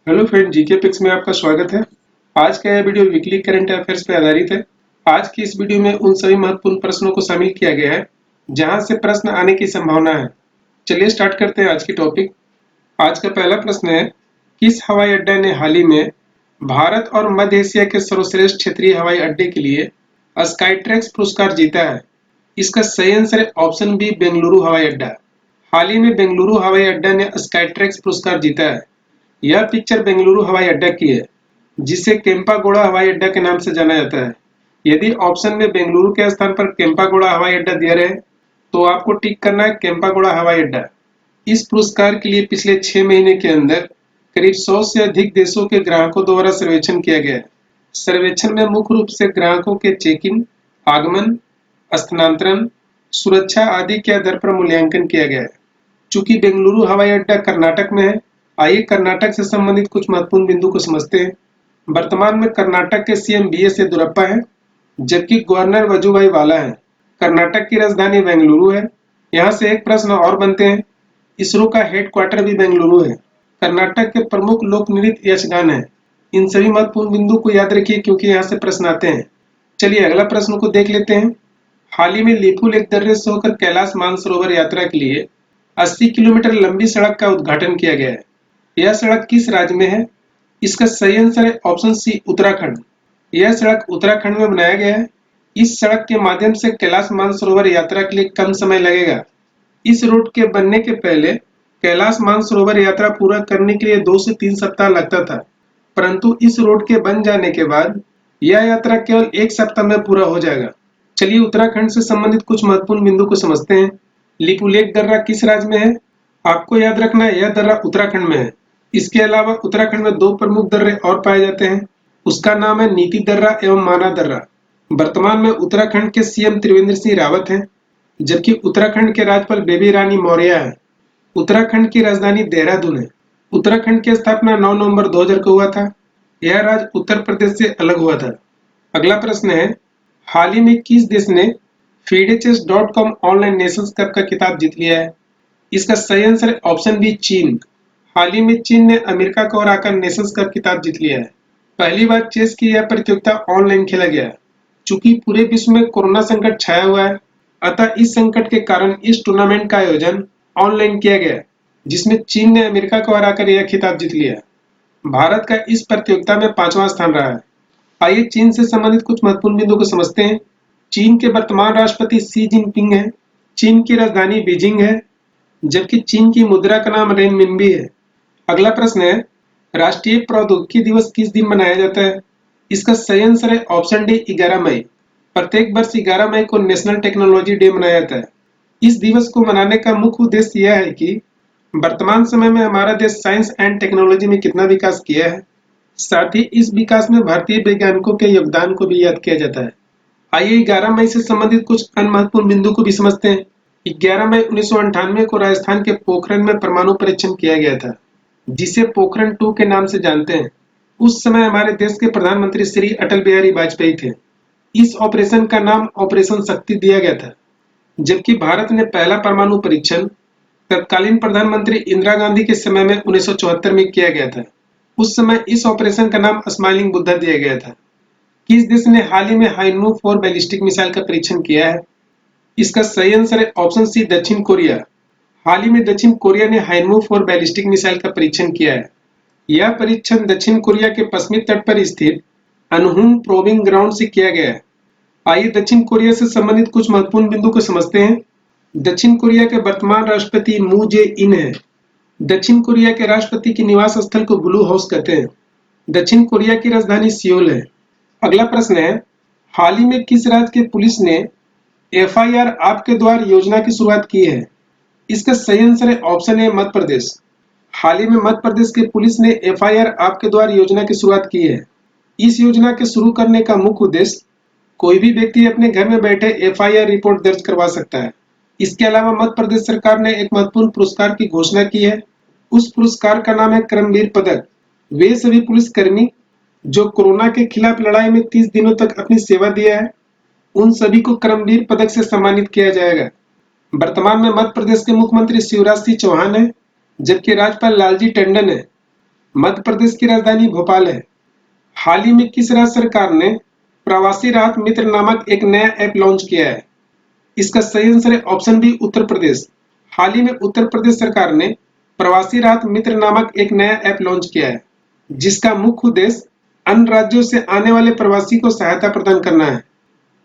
Hello friend, GK pics में आपका स्वागत है। आज का यह वीडियो वीकली करंट अफेयर्स पर आधारित है। आज की इस वीडियो में उन सभी महत्वपूर्ण प्रश्नों को शामिल किया गया है जहां से प्रश्न आने की संभावना है। चलिए स्टार्ट करते हैं आज की टॉपिक। आज का पहला प्रश्न है, किस हवाई अड्डा ने हाल ही में भारत और मध्य एशिया के सर्वश्रेष्ठ क्षेत्रीय हवाई अड्डे के लिए स्काईट्रैक्स पुरस्कार जीता है? इसका सही आंसर है ऑप्शन बी, बेंगलुरु हवाई अड्डा। हाल ही में बेंगलुरु हवाई अड्डा ने स्काईट्रैक्स पुरस्कार जीता है। यह पिक्चर बेंगलुरु हवाई अड्डा की है, जिसे केम्पागोड़ा हवाई अड्डा के नाम से जाना जाता है। यदि ऑप्शन में बेंगलुरु के स्थान पर केम्पागोड़ा हवाई अड्डा दिया रहे तो आपको टिक करना है केम्पागोड़ा हवाई अड्डा। इस पुरस्कार के लिए पिछले 6 महीने के अंदर करीब 100 से अधिक देशों के ग्राहकों द्वारा सर्वेक्षण किया गया है। सर्वेक्षण में मुख्य रूप से ग्राहकों के चेक इन, आगमन, स्थानांतरण, सुरक्षा आदि के आधार पर मूल्यांकन किया गया है। चूंकि बेंगलुरु हवाई अड्डा कर्नाटक में है, आइए कर्नाटक से संबंधित कुछ महत्वपूर्ण बिंदु को समझते हैं। वर्तमान में कर्नाटक के सीएम बीएस येदियुरप्पा हैं, जबकि गवर्नर वजुभाई वाला है। कर्नाटक की राजधानी बेंगलुरु है। यहाँ से एक प्रश्न और बनते हैं, इसरो का हेडक्वार्टर भी बेंगलुरु है। कर्नाटक के प्रमुख लोक नृत्य यक्षगान है। इन सभी महत्वपूर्ण बिंदु को याद रखिए क्योंकि यहाँ से प्रश्न आते हैं। चलिए अगला प्रश्न को देख लेते हैं। हाल ही में लिपू लेक दर्रे से होकर कैलाश मानसरोवर यात्रा के लिए 80 किलोमीटर लंबी सड़क का उद्घाटन किया गया है। यह सड़क किस राज्य में है? इसका सही आंसर है ऑप्शन सी, उत्तराखंड। यह सड़क उत्तराखंड में बनाया गया है। इस सड़क के माध्यम से कैलाश मानसरोवर यात्रा के लिए कम समय लगेगा। इस रोड के बनने के पहले कैलाश मानसरोवर यात्रा पूरा करने के लिए 2 से 3 सप्ताह लगता था, परंतु इस रोड के बन जाने के बाद यह यात्रा केवल 1 सप्ताह में पूरा हो जाएगा। चलिए उत्तराखंड से संबंधित कुछ महत्वपूर्ण बिंदु को समझते हैं। लिपुलेख दर्रा किस राज्य में है? आपको याद रखना है यह दर्रा उत्तराखंड में है। इसके अलावा उत्तराखंड में 2 प्रमुख दर्रे और पाए जाते हैं। उसका नाम है नीति दर्रा एवं माना दर्रा। वर्तमान में उत्तराखंड के सीएम त्रिवेंद्र सिंह रावत हैं, जबकि उत्तराखंड के राज्यपाल बेबी रानी मौर्य है। उत्तराखंड की राजधानी देहरादून है। उत्तराखंड की स्थापना 9 नवंबर 2000 को हुआ था। यह राज्य उत्तर प्रदेश से अलग हुआ था। अगला प्रश्न है, हाल ही में किस देश ने FIDE-Chess.com ऑनलाइन नेशंस कप का खिताब जीत लिया है? इसका सही आंसर है ऑप्शन बी, चीन। हाल ही में चीन ने अमेरिका को हराकर नेशंस कप खिताब जीत लिया है। पहली बार चेस की यह प्रतियोगिता ऑनलाइन खेला गया है। चूंकि पूरे विश्व में कोरोना संकट छाया हुआ है, अतः इस संकट के कारण इस टूर्नामेंट का आयोजन ऑनलाइन किया गया, जिसमें चीन ने अमेरिका को हराकर यह खिताब जीत लिया। भारत का इस प्रतियोगिता में 5वां स्थान रहा है। आइए चीन से संबंधित कुछ महत्वपूर्ण बिंदु को समझते हैं। चीन के वर्तमान राष्ट्रपति शी जिनपिंग है। चीन की राजधानी बीजिंग है, जबकि चीन की मुद्रा का नाम रेनमिनबी है। अगला प्रश्न है, राष्ट्रीय प्रौद्योगिकी दिवस किस दिन मनाया जाता है? इसका सही आंसर है ऑप्शन डी, 11 मई। प्रत्येक वर्ष 11 मई को नेशनल टेक्नोलॉजी डे मनाया जाता है। इस दिवस को मनाने का मुख्य उद्देश्य यह है कि वर्तमान समय में हमारा देश साइंस एंड टेक्नोलॉजी में कितना विकास किया है, साथ ही इस विकास में भारतीय वैज्ञानिकों के योगदान को भी याद किया जाता है। आइए 11 मई से संबंधित कुछ अन्य महत्वपूर्ण बिंदु को भी समझते हैं। 11 मई 1998 को राजस्थान के पोखरण में परमाणु परीक्षण किया गया था, जिसे पोखरण 2 के नाम से जानते हैं। उस समय हमारे देश के प्रधानमंत्री श्री अटल बिहारी वाजपेयी थे। इस ऑपरेशन का नाम ऑपरेशन शक्ति दिया गया था, जबकि भारत ने पहला परमाणु परीक्षण तत्कालीन प्रधानमंत्री इंदिरा गांधी के समय में 1974 में किया गया था। उस समय इस ऑपरेशन का नाम स्माइलिंग बुद्धा दिया गया था। किस देश ने हाल ही में हाइनमू 4 बैलिस्टिक मिसाइल का परीक्षण किया है? इसका सही आंसर है ऑप्शन सी, दक्षिण कोरिया। हाल ही में दक्षिण कोरिया ने हाइनमू 4 बैलिस्टिक मिसाइल का परीक्षण किया है। यह परीक्षण दक्षिण कोरिया के पश्चिमी तट पर स्थित अनहुन प्रोविंग ग्राउंड से किया गया है। आइए दक्षिण कोरिया से संबंधित कुछ महत्वपूर्ण बिंदु को समझते हैं। दक्षिण कोरिया के वर्तमान राष्ट्रपति मून जे-इन है। दक्षिण कोरिया के राष्ट्रपति के निवास स्थल को ब्लू हाउस कहते हैं। दक्षिण कोरिया की राजधानी सियोल है। अगला प्रश्न है, हाल ही में किस राज्य के पुलिस ने FIR आपके द्वार योजना की शुरुआत की है? इसका सही आंसर है ऑप्शन ए, मध्य प्रदेश। हाल ही में मध्य प्रदेश के पुलिस ने FIR आपके द्वार योजना की शुरुआत की है। इस योजना के शुरू करने का मुख्य उद्देश्य कोई भी व्यक्ति अपने घर में बैठे FIR रिपोर्ट दर्ज करवा सकता है। इसके अलावा मध्य प्रदेश सरकार ने एक महत्वपूर्ण पुरस्कार की घोषणा की है। उस पुरस्कार का नाम है कर्मवीर पदक। वे सभी पुलिसकर्मी जो कोरोना के खिलाफ लड़ाई में 30 दिनों तक अपनी सेवा दिया है, उन सभी को कर्मवीर पदक से सम्मानित किया जाएगा। वर्तमान में मध्य प्रदेश के मुख्यमंत्री शिवराज सिंह चौहान है, जबकि राज्यपाल लालजी टंडन है। मध्य प्रदेश की राजधानी भोपाल है। हाल ही में किस राज्य सरकार ने प्रवासी राहत मित्र नामक एक नया ऐप लॉन्च किया है? इसका सही आंसर है ऑप्शन बी उत्तर प्रदेश। हाल ही में उत्तर प्रदेश सरकार ने प्रवासी राहत मित्र नामक एक नया ऐप लॉन्च किया है, जिसका मुख्य उद्देश्य अन्य राज्यों से आने वाले प्रवासी को सहायता प्रदान करना है।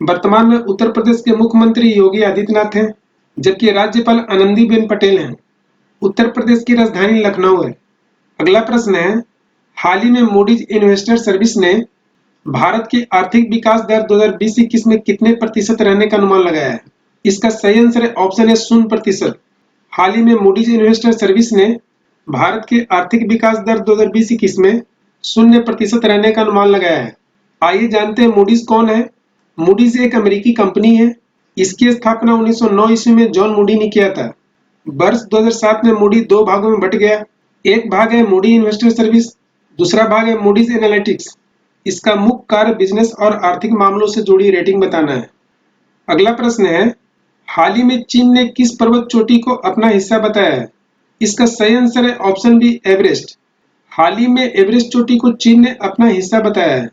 वर्तमान में उत्तर प्रदेश के मुख्यमंत्री योगी आदित्यनाथ हैं, जबकि राज्यपाल आनंदीबेन पटेल हैं। उत्तर प्रदेश की राजधानी लखनऊ है। अगला प्रश्न है, हाल ही में मूडीज इन्वेस्टर सर्विस ने भारत की आर्थिक विकास दर 2020-21 में कितने प्रतिशत रहने का अनुमान लगाया है? इसका सही आंसर है ऑप्शन है 0%। हाल ही में मूडीज इन्वेस्टर सर्विस ने भारत की आर्थिक विकास दर 2020-21 में 0% रहने का अनुमान लगाया है। आइए जानते हैं मूडीज कौन है। मूडीज एक अमेरिकी कंपनी है। इसकी स्थापना 1909 ईस्वी में जॉन मूडी ने किया था। वर्ष 2007 में मूडी दो भागों में बट गया। एक भाग है मूडी इन्वेस्टर सर्विस, दूसरा भाग है मूडीज एनालिटिक्स। इसका मुख्य कार्य बिजनेस और आर्थिक मामलों से जुड़ी रेटिंग बताना है। अगला प्रश्न है, हाल ही में चीन ने किस पर्वत चोटी को अपना हिस्सा बताया है? इसका सही आंसर है ऑप्शन बी एवरेस्ट। हाल ही में एवरेस्ट चोटी को चीन ने अपना हिस्सा बताया है।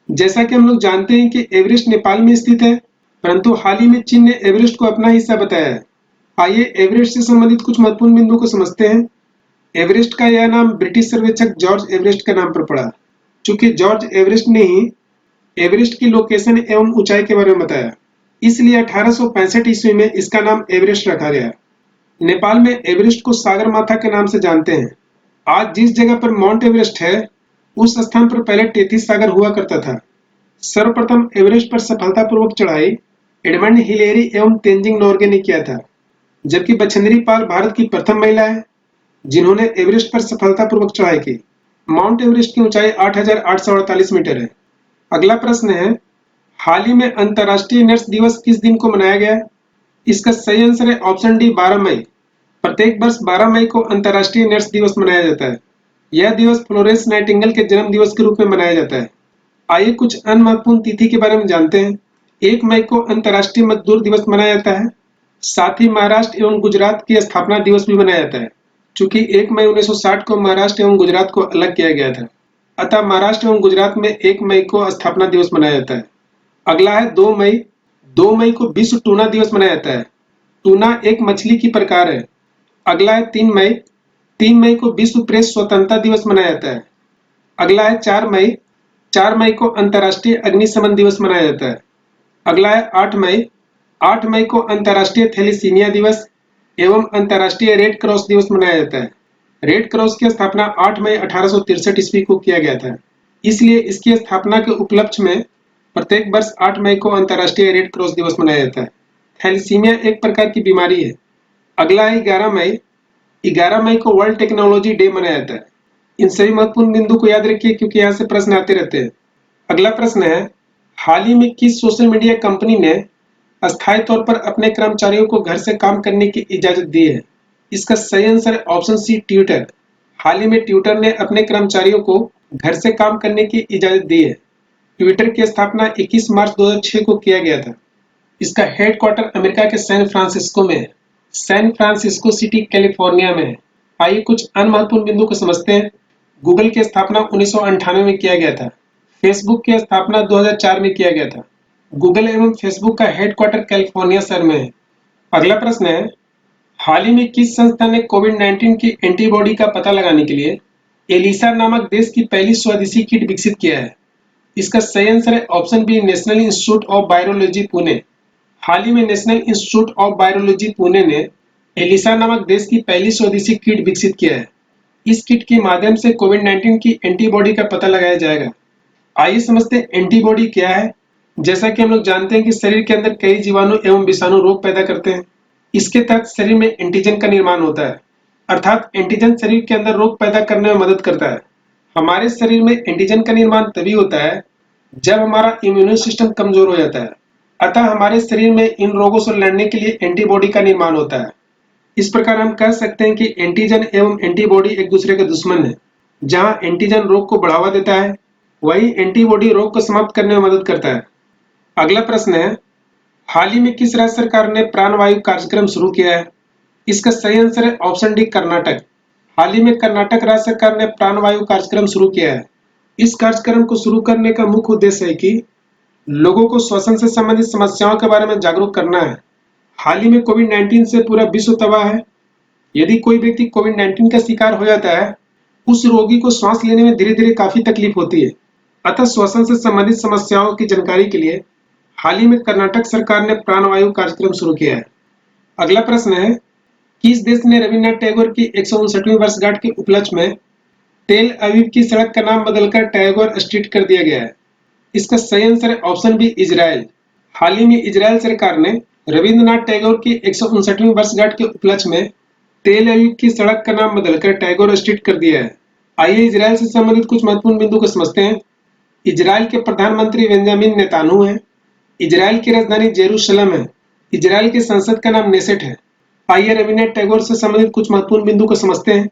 जैसा कि हम लोग जानते हैं कि एवरेस्ट नेपाल में स्थित है, परंतु हाल ही में चीन ने एवरेस्ट को अपना हिस्सा बताया है। आइए एवरेस्ट से संबंधित कुछ महत्वपूर्ण बिंदुओं को समझते हैं। एवरेस्ट का यह नाम ब्रिटिश सर्वेक्षक जॉर्ज एवरेस्ट के नाम पर पड़ा, चूंकि जॉर्ज एवरेस्ट ने ही एवरेस्ट की लोकेशन एवं ऊंचाई के बारे में बताया, इसलिए 1865 ईस्वी में इसका नाम एवरेस्ट रखा गया। नेपाल में एवरेस्ट को सागरमाथा के नाम से जानते हैं। आज जिस जगह पर माउंट एवरेस्ट है, उस स्थान पर पहले 33 सागर हुआ करता था। सर्वप्रथम एवरेस्ट पर सफलतापूर्वक चढ़ाई एडमंड हिलेरी एवं तेंजिंग नोर्गे ने किया था, जबकि बछेंद्री पाल भारत की प्रथम महिला है जिन्होंने एवरेस्ट पर सफलतापूर्वक चढ़ाई की। माउंट एवरेस्ट की ऊंचाई 8,848 मीटर है। अगला प्रश्न है, हाल ही में अंतर्राष्ट्रीय नर्स दिवस किस दिन को मनाया गया? इसका सही आंसर है ऑप्शन डी 12 मई। प्रत्येक वर्ष 12 मई को अंतर्राष्ट्रीय नर्स दिवस मनाया जाता है। यह दिवस फ्लोरेंस नाइटिंगेल के जन्म दिवस के रूप में मनाया जाता है। आइए कुछ अन्य महत्वपूर्ण तिथि के बारे में जानते हैं। 1 मई को अंतर्राष्ट्रीय मजदूर दिवस मनाया जाता है। साथ ही महाराष्ट्र एवं गुजरात की स्थापना दिवस भी मनाया जाता है, चूंकि 1 मई 1960 को महाराष्ट्र एवं गुजरात को अलग किया गया था, अतः महाराष्ट्र एवं गुजरात में 1 मई को स्थापना दिवस मनाया जाता है। अगला है 2 मई। 2 मई को विश्व टूना दिवस मनाया जाता है। टूना एक मछली की प्रकार है। अगला है 3 मई। 3 मई को विश्व प्रेस स्वतंत्रता दिवस मनाया जाता है। अगला है 4 मई। 4 मई को अंतर्राष्ट्रीय अग्निशमन दिवस मनाया जाता है। अगला है 8 मई। 8 मई को अंतर्राष्ट्रीय थैलीसीमिया दिवस एवं अंतर्राष्ट्रीय रेड क्रॉस दिवस मनाया जाता है। रेड क्रॉस की स्थापना 8 मई 1863 ईस्वी को किया गया था, इसलिए इसकी स्थापना के उपलक्ष्य में प्रत्येक वर्ष 8 मई को अंतर्राष्ट्रीय रेड क्रॉस दिवस मनाया जाता है। थैलीसीमिया एक प्रकार की बीमारी है। अगला है 11 मई। 11 मई को वर्ल्ड टेक्नोलॉजी डे मनाया जाता है। इन सभी महत्वपूर्ण बिंदु को याद रखिए क्योंकि यहाँ से प्रश्न आते रहते हैं। अगला प्रश्न है, हाल ही में किस सोशल मीडिया कंपनी ने अस्थायी तौर पर अपने कर्मचारियों को घर से काम करने की इजाजत दी है? इसका सही आंसर है ऑप्शन सी ट्विटर। हाल ही में ट्विटर ने अपने कर्मचारियों को घर से काम करने की इजाजत दी है। ट्विटर की स्थापना 21 मार्च 2006 को किया गया था। इसका हेडक्वार्टर अमेरिका के सैन फ्रांसिस्को में है। सैन फ्रांसिस्को सिटी कैलिफोर्निया में है। आइए कुछ अन्य महत्वपूर्ण बिंदु को समझते हैं। गूगल की स्थापना 1998 में किया गया था। फेसबुक की स्थापना 2004 में किया गया था। गूगल एवं फेसबुक का हेडक्वार्टर कैलिफोर्निया शहर में है। अगला प्रश्न है, हाल ही में किस संस्था ने कोविड-19 की एंटीबॉडी का पता लगाने के लिए एलिसा नामक देश की पहली स्वदेशी किट विकसित किया है? इसका सही आंसर है option B national institute of virology Pune. हाल ही में national institute of virology Pune ने एलिसा नामक देश की पहली स्वदेशी किट विकसित किया है। इस किट के माध्यम से कोविड-19 की एंटीबॉडी का पता लगाया जाएगा। आइए समझते हैं एंटीबॉडी क्या है। जैसा कि हम लोग जानते हैं कि शरीर के अंदर कई जीवाणु एवं विषाणु रोग पैदा करते हैं। इसके तहत शरीर में एंटीजन का निर्माण होता है, अर्थात एंटीजन शरीर के अंदर रोग पैदा करने में मदद करता है। हमारे शरीर में एंटीजन का निर्माण तभी होता है जब हमारा इम्यून सिस्टम कमजोर हो जाता है, अतः हमारे शरीर में इन रोगों से लड़ने के लिए एंटीबॉडी का निर्माण होता है। इस प्रकार हम कह सकते हैं कि एंटीजन एवं एंटीबॉडी एक दूसरे के दुश्मन है। जहां एंटीजन रोग को बढ़ावा देता है, वहीं एंटीबॉडी रोग को समाप्त करने में मदद करता है। अगला प्रश्न है, हाल ही में किस राज्य सरकार ने प्राणवायु कार्यक्रम शुरू किया है? इसका सही आंसर है ऑप्शन डी कर्नाटक। हाल ही में कर्नाटक राज्य सरकार ने प्राणवायु कार्यक्रम शुरू किया है। इस कार्यक्रम को शुरू करने का मुख्य उद्देश्य है कि लोगों को श्वसन से संबंधित समस्याओं के बारे में जागरूक करना है। हाल ही में कोविड-19 से पूरा विश्व तबाह है। यदि कोई व्यक्ति कोविड-19 का शिकार हो जाता है, उस रोगी को सांस लेने में धीरे-धीरे काफी तकलीफ होती है। अतः श्वसन से संबंधित समस्याओं की जानकारी के लिए हाल ही में कर्नाटक सरकार ने प्राणवायु कार्यक्रम शुरू किया है। अगला प्रश्न है, किस देश ने रविन्द्रनाथ टैगोर की 159वीं वर्षगांठ के उपलक्ष्य में तेल अवीव की सड़क का नाम बदलकर टैगोर स्ट्रीट कर दिया गया है? इसका सही आंसर है ऑप्शन बी, इजराइल। हाल ही में इजराइल सरकार ने रविन्द्रनाथ टैगोर की 159वीं वर्षगांठ के उपलक्ष्य में तेल अवीव की सड़क का नाम बदलकर टैगोर स्ट्रीट कर दिया है। आइए इजराइल से संबंधित कुछ महत्वपूर्ण बिंदु को समझते हैं। इजराइल के प्रधानमंत्री बेंजामिन नेतान्याहू हैं। इजराइल की राजधानी जेरूशलम है। इजराइल की संसद का नाम नेसेट है। आइए रविन्द्रनाथ टैगोर से संबंधित कुछ महत्वपूर्ण बिंदु को समझते हैं।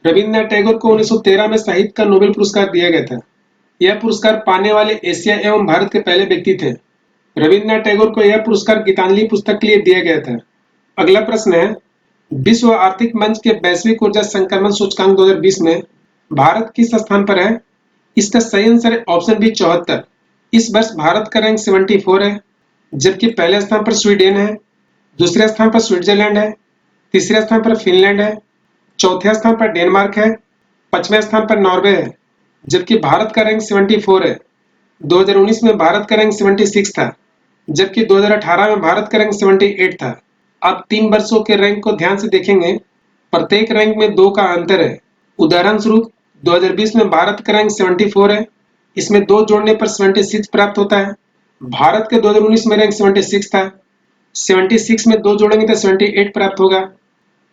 रविन्द्रनाथ टैगोर को 1913 में साहित्य का नोबेल पुरस्कार दिया गया था। यह पुरस्कार पाने वाले एशिया एवं भारत के पहले व्यक्ति थे। रविन्द्रनाथ टैगोर को यह पुरस्कार गीतांजलि पुस्तक के लिए दिया गया था। अगला प्रश्न है, विश्व आर्थिक मंच के वैश्विक ऊर्जा संक्रमण सूचकांक 2020 में भारत किस स्थान पर है? इसका सही आंसर है ऑप्शन बी, 74। इस वर्ष भारत का रैंक 74 है, जबकि पहले स्थान पर स्वीडन है, दूसरे स्थान पर स्विट्जरलैंड है, तीसरे स्थान पर फिनलैंड है, चौथे स्थान पर डेनमार्क है, पांचवें स्थान पर नॉर्वे है, जबकि भारत का रैंक 74 है। 2019 में भारत का रैंक 76 था, जबकि 2018 में भारत का रैंक 78 था। आप 3 वर्षों के रैंक को ध्यान से देखेंगे, प्रत्येक रैंक में 2 का अंतर है। उदाहरण स्वरूप 2020 में भारत का रैंक 74 है, इसमें 2 जोड़ने पर 76 प्राप्त होता है। भारत के 2019 में रैंक 76 था, 76 में 2 जोड़ेंगे तो 78 प्राप्त होगा।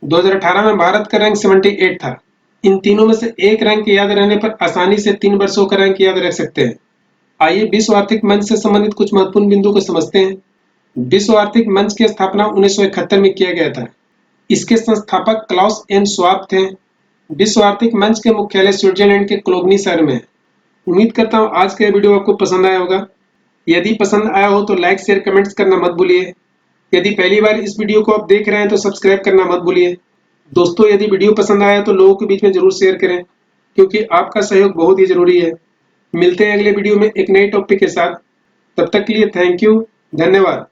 2018 में भारत का रैंक 78 था। इन तीनों में से एक रैंक याद रहने पर आसानी से 3 वर्षों का रैंक याद रख सकते हैं। आइए विश्व आर्थिक मंच से संबंधित कुछ महत्वपूर्ण बिंदु को समझते हैं। विश्व आर्थिक मंच की स्थापना 1971 में किया गया था। इसके संस्थापक क्लाउस एन श्वाब थे। विश्व आर्थिक मंच के मुख्यालय स्विट्जरलैंड के कोलोनी शहर में है। उम्मीद करता हूँ आज का यह वीडियो आपको पसंद आया होगा। यदि पसंद आया हो तो लाइक, शेयर, कमेंट्स करना मत भूलिए। यदि पहली बार इस वीडियो को आप देख रहे हैं तो सब्सक्राइब करना मत भूलिए। दोस्तों, यदि वीडियो पसंद आया तो लोगों के बीच में जरूर शेयर करें, क्योंकि आपका सहयोग बहुत ही जरूरी है। मिलते हैं अगले वीडियो में एक नए टॉपिक के साथ। तब तक के लिए थैंक यू, धन्यवाद।